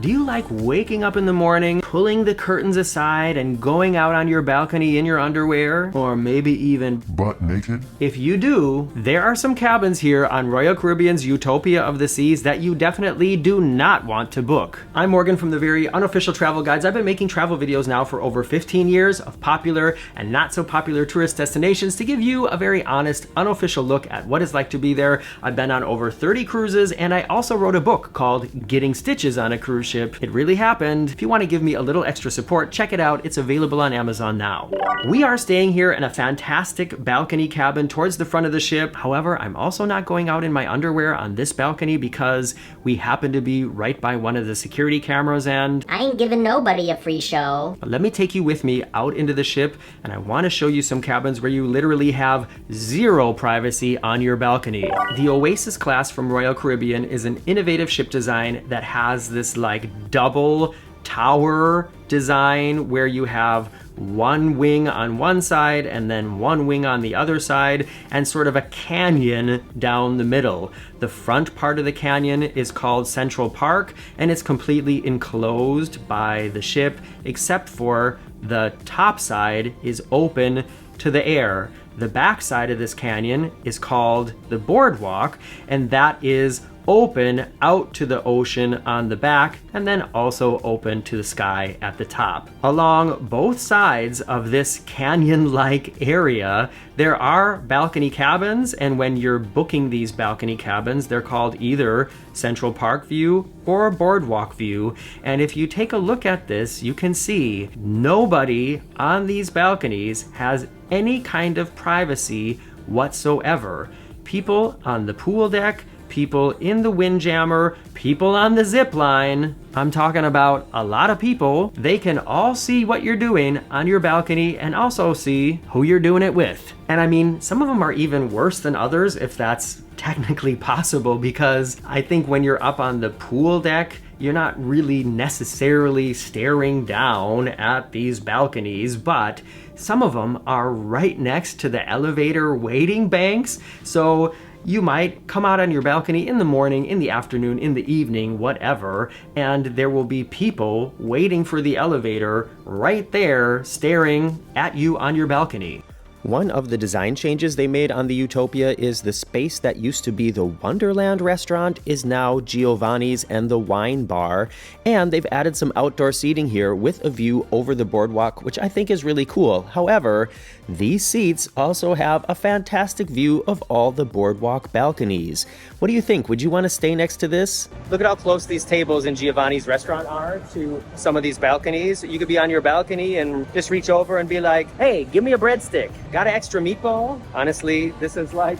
Do you like waking up in the morning, pulling the curtains aside and going out on your balcony in your underwear? Or maybe even butt naked? If you do, there are some cabins here on Royal Caribbean's Utopia of the Seas that you definitely do not want to book. I'm Morgan from the very unofficial travel guides. I've been making travel videos now for over 15 years of popular and not so popular tourist destinations to give you a very honest, unofficial look at what it's like to be there. I've been on over 30 cruises, and I also wrote a book called Getting Stitches on a Cruise Ship. It really happened. If you want to give me a little extra support, check it out. It's available on Amazon now. We are staying here in a fantastic balcony cabin towards the front of the ship. However, I'm also not going out in my underwear on this balcony because we happen to be right by one of the security cameras, and I ain't giving nobody a free show. let me take you with me out into the ship, and I want to show you some cabins where you literally have zero privacy on your balcony. The Oasis class from Royal Caribbean is an innovative ship design that has this like double tower design where you have one wing on one side and then one wing on the other side, and sort of a canyon down the middle. The front part of the canyon is called Central Park, and it's completely enclosed by the ship, except for the top side is open to the air. The back side of this canyon is called the Boardwalk, and that is open out to the ocean on the back, and then also open to the sky at the top. Along both sides of this canyon-like area, there are balcony cabins, and when you're booking these balcony cabins, they're called either Central Park View or Boardwalk View. And if you take a look at this, you can see nobody on these balconies has any kind of privacy whatsoever. People on the pool deck, people in the windjammer, people on the zip line. I'm talking about a lot of people. They can all see what you're doing on your balcony and also see who you're doing it with. And I mean, some of them are even worse than others, if that's technically possible, because I think when you're up on the pool deck, you're not really necessarily staring down at these balconies, but some of them are right next to the elevator waiting banks. So you might come out on your balcony in the morning, in the afternoon, in the evening, whatever, and there will be people waiting for the elevator right there staring at you on your balcony. One of the design changes they made on the Utopia is the space that used to be the Wonderland restaurant is now Giovanni's and the wine bar, and they've added some outdoor seating here with a view over the boardwalk, which I think is really cool. However, these seats also have a fantastic view of all the boardwalk balconies. What do you think? Would you want to stay next to this? Look at how close these tables in Giovanni's restaurant are to some of these balconies. You could be on your balcony and just reach over and be like, hey, give me a breadstick. Got an extra meatball? Honestly, this is like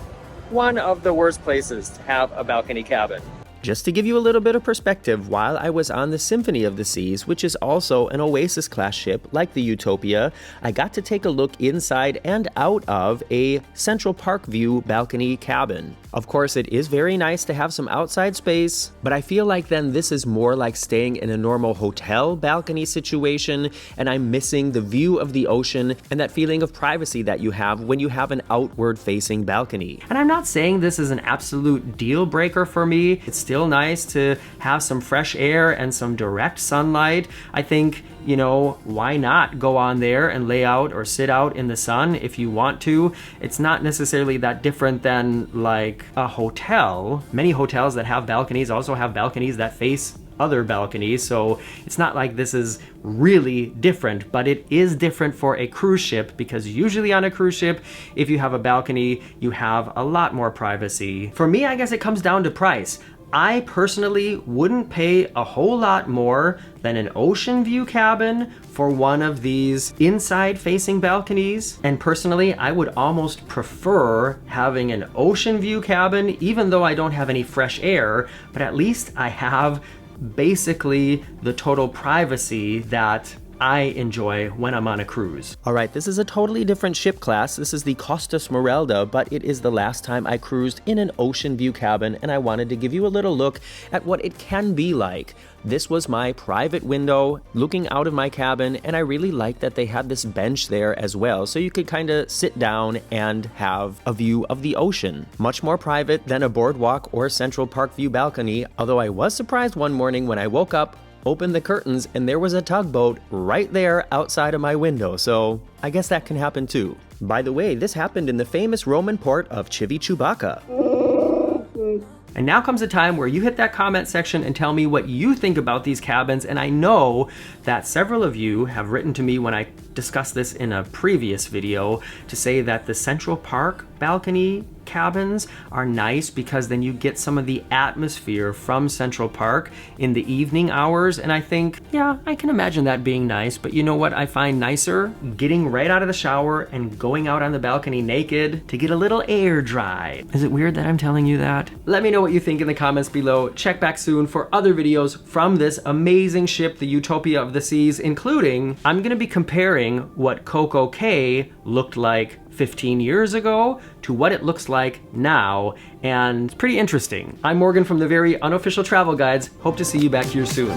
one of the worst places to have a balcony cabin. Just to give you a little bit of perspective, while I was on the Symphony of the Seas, which is also an Oasis class ship like the Utopia, I got to take a look inside and out of a Central Park View balcony cabin. Of course, it is very nice to have some outside space, but I feel like then this is more like staying in a normal hotel balcony situation, and I'm missing the view of the ocean and that feeling of privacy that you have when you have an outward-facing balcony. And I'm not saying this is an absolute deal breaker for me. It's still nice to have some fresh air and some direct sunlight. I think, you know, why not go on there and lay out or sit out in the sun if you want to? It's not necessarily that different than like a hotel. Many hotels that have balconies also have balconies that face other balconies, so it's not like this is really different, but it is different for a cruise ship, because usually on a cruise ship, if you have a balcony, you have a lot more privacy. For me, I guess it comes down to price. I personally wouldn't pay a whole lot more than an ocean view cabin for one of these inside facing balconies. And personally, I would almost prefer having an ocean view cabin, even though I don't have any fresh air, but at least I have basically the total privacy that I enjoy when I'm on a cruise. All right, this is a totally different ship class. This is the Costa Smeralda, but it is the last time I cruised in an ocean view cabin, and I wanted to give you a little look at what it can be like. This was my private window looking out of my cabin, and I really liked that they had this bench there as well, so you could kind of sit down and have a view of the ocean. Much more private than a boardwalk or Central Park View balcony, although I was surprised one morning when I woke up opened the curtains, and there was a tugboat right there outside of my window, so I guess that can happen too. By the way, this happened in the famous Roman port of Chivichubacca. And now comes a time where you hit that comment section and tell me what you think about these cabins, and I know that several of you have written to me when I discussed this in a previous video to say that the Central Park balcony cabins are nice because then you get some of the atmosphere from Central Park in the evening hours, and I think, yeah, I can imagine that being nice, but you know what I find nicer? Getting right out of the shower and going out on the balcony naked to get a little air dry. Is it weird that I'm telling you that? Let me know what you think in the comments below. Check back soon for other videos from this amazing ship, the Utopia of the Seas, including, I'm gonna be comparing what Coco Cay looked like 15 years ago to what it looks like now, and it's pretty interesting. I'm Morgan from the Very Unofficial Travel Guides. Hope to see you back here soon.